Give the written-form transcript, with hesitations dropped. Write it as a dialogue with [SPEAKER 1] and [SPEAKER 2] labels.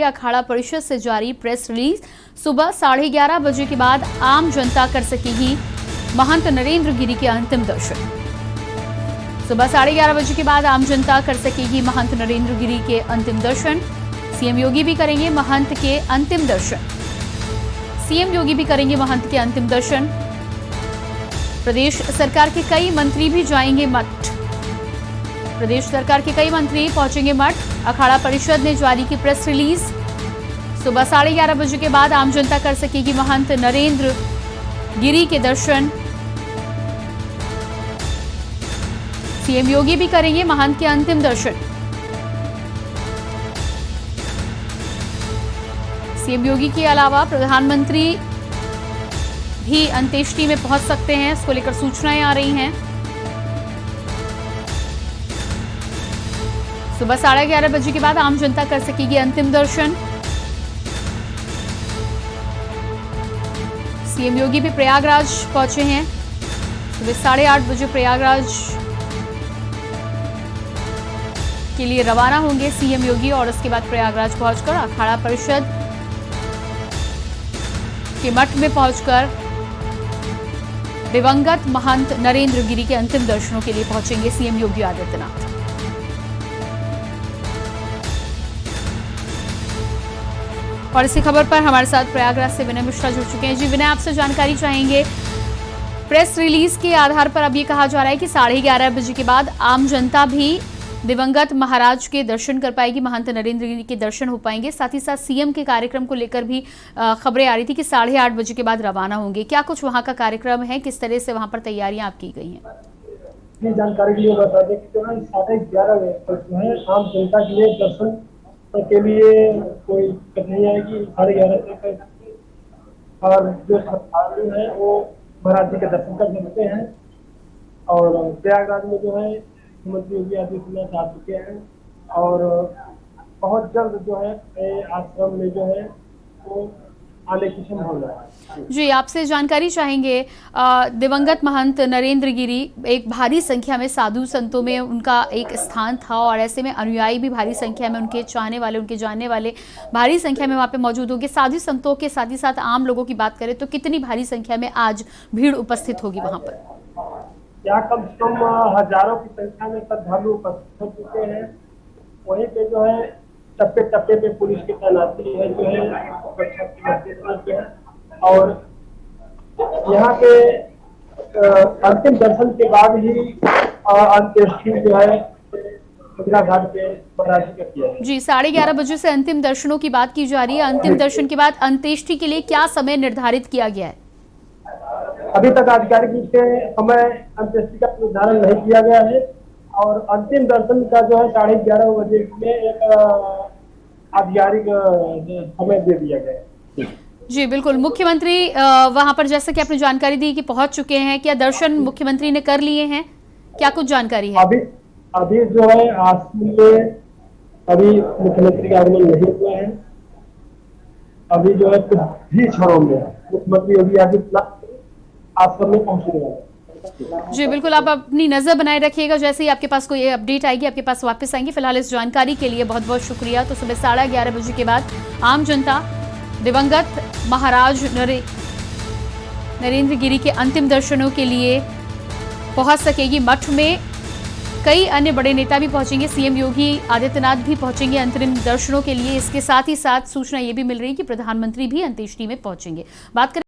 [SPEAKER 1] अखाड़ा परिषद से जारी press release. सुबह 11:30 बजे के बाद आम जनता कर सकेगी महंत नरेंद्र गिरी के अंतिम दर्शन। सुबह 11:30 बजे के बाद आम जनता कर सकेगी महंत नरेंद्र गिरी के अंतिम दर्शन। सीएम योगी भी करेंगे महंत के अंतिम दर्शन। सीएम योगी भी करेंगे महंत के अंतिम दर्शन। प्रदेश सरकार के कई मंत्री भी जाएंगे मठ। प्रदेश सरकार के कई मंत्री पहुंचेंगे मठ। अखाड़ा परिषद ने जारी की प्रेस रिलीज। सुबह 11:30 बजे के बाद आम जनता कर सकेगी महंत नरेंद्र गिरी के दर्शन। सीएम योगी भी करेंगे महंत के अंतिम दर्शन। सीएम योगी के अलावा प्रधानमंत्री भी अंत्येष्टि में पहुंच सकते हैं, इसको लेकर सूचनाएं आ रही हैं। सुबह 11:30 बजे के बाद आम जनता कर सकेगी अंतिम दर्शन। सीएम योगी भी प्रयागराज पहुंचे हैं। सुबह 8:30 बजे प्रयागराज के लिए रवाना होंगे सीएम योगी और उसके बाद प्रयागराज पहुंचकर अखाड़ा परिषद के मठ में पहुंचकर दिवंगत महंत नरेंद्र गिरी के अंतिम दर्शनों के लिए पहुंचेंगे सीएम योगी आदित्यनाथ। और इसी खबर पर हमारे साथ प्रयागराज से विनय मिश्रा जुड़ चुके हैं। जी विनय, आपसे जानकारी चाहेंगे। प्रेस रिलीज के आधार पर अब ये कहा जा रहा है कि 11:30 बजे के बाद आम जनता भी दिवंगत महाराज के दर्शन कर पाएगी, महंत नरेंद्र गिरी के दर्शन हो पाएंगे। साथ ही साथ सीएम के कार्यक्रम को लेकर भी खबरें आ रही थी कि 8:30 बजे के बाद रवाना होंगे। क्या कुछ वहां का कार्यक्रम है, किस तरह से वहां पर तैयारियां आप की गई हैं?
[SPEAKER 2] जानकारी के लिए बता दें कि 11:30 बजे तक जो है आम जनता के लिए दर्शन के लिए कोई दिक्कत नहीं आएगी। 11:30 तक और जो श्रद्धालु है वो महाराज जी के दर्शन कर सकते हैं। और प्रयागराज में जो है मुख्यमंत्री योगी आदित्यनाथ आ चुके हैं और बहुत जल्द जो है आश्रम में जो है वो आने की संभावना है।
[SPEAKER 1] जी, आपसे जानकारी चाहेंगे। दिवंगत महंत नरेंद्र गिरी एक भारी संख्या में साधु संतों में उनका एक स्थान था और ऐसे में अनुयायी भी भारी संख्या में, उनके चाहने वाले, उनके जानने वाले भारी संख्या में वहाँ पे मौजूद होंगे। साधु संतों के साथ ही साथ आम लोगों की बात करें तो कितनी भारी संख्या में आज भीड़ उपस्थित होगी वहाँ पर?
[SPEAKER 2] यहाँ कम से कम हजारों की संख्या में श्रद्धालु उपस्थित हो चुके हैं। वहीं पे जो है टप्पे टप्पे पे पुलिस की तैनाती है जो है और यहाँ पे अंतिम दर्शन के बाद ही अंत्येष्टि जो है घाट पे महाराज जी का किया है।
[SPEAKER 1] जी, 11:30 बजे से अंतिम दर्शनों की बात की जा रही है। अंतिम दर्शन के बाद अंत्येष्टि के लिए क्या समय निर्धारित किया गया है?
[SPEAKER 2] अभी तक आधिकारिक रूप से समय अंत्येष्टि का निर्धारण नहीं किया गया है और अंतिम दर्शन का जो है 11:30 बजे में एक आधिकारिक समय दे दिया गया है।
[SPEAKER 1] जी बिल्कुल, मुख्यमंत्री वहां पर जैसे कि आपने जानकारी दी कि पहुंच चुके हैं, क्या दर्शन मुख्यमंत्री ने कर लिए हैं? क्या कुछ जानकारी है?
[SPEAKER 2] अभी जो है आश्रम में अभी मुख्यमंत्री का आगमन नहीं हुआ है। अभी जो है कुछ भी क्षणों में मुख्यमंत्री योगी आदित्यनाथ आश्रम में पहुंचने वाले।
[SPEAKER 1] जी बिल्कुल, आप अपनी नजर बनाए रखिएगा। जैसे ही आपके पास कोई अपडेट आएगी आपके पास वापस आएंगे। फिलहाल इस जानकारी के लिए बहुत बहुत शुक्रिया। तो सुबह 11:30 बजे के बाद आम जनता दिवंगत महाराज नरेंद्र गिरी के अंतिम दर्शनों के लिए पहुंच सकेगी मठ में। कई अन्य बड़े नेता भी पहुंचेंगे, सीएम योगी आदित्यनाथ भी पहुंचेंगे अंतरिम दर्शनों के लिए। इसके साथ ही साथ सूचना ये भी मिल रही है कि प्रधानमंत्री भी अंत्येष्टि में पहुंचेंगे। बात करें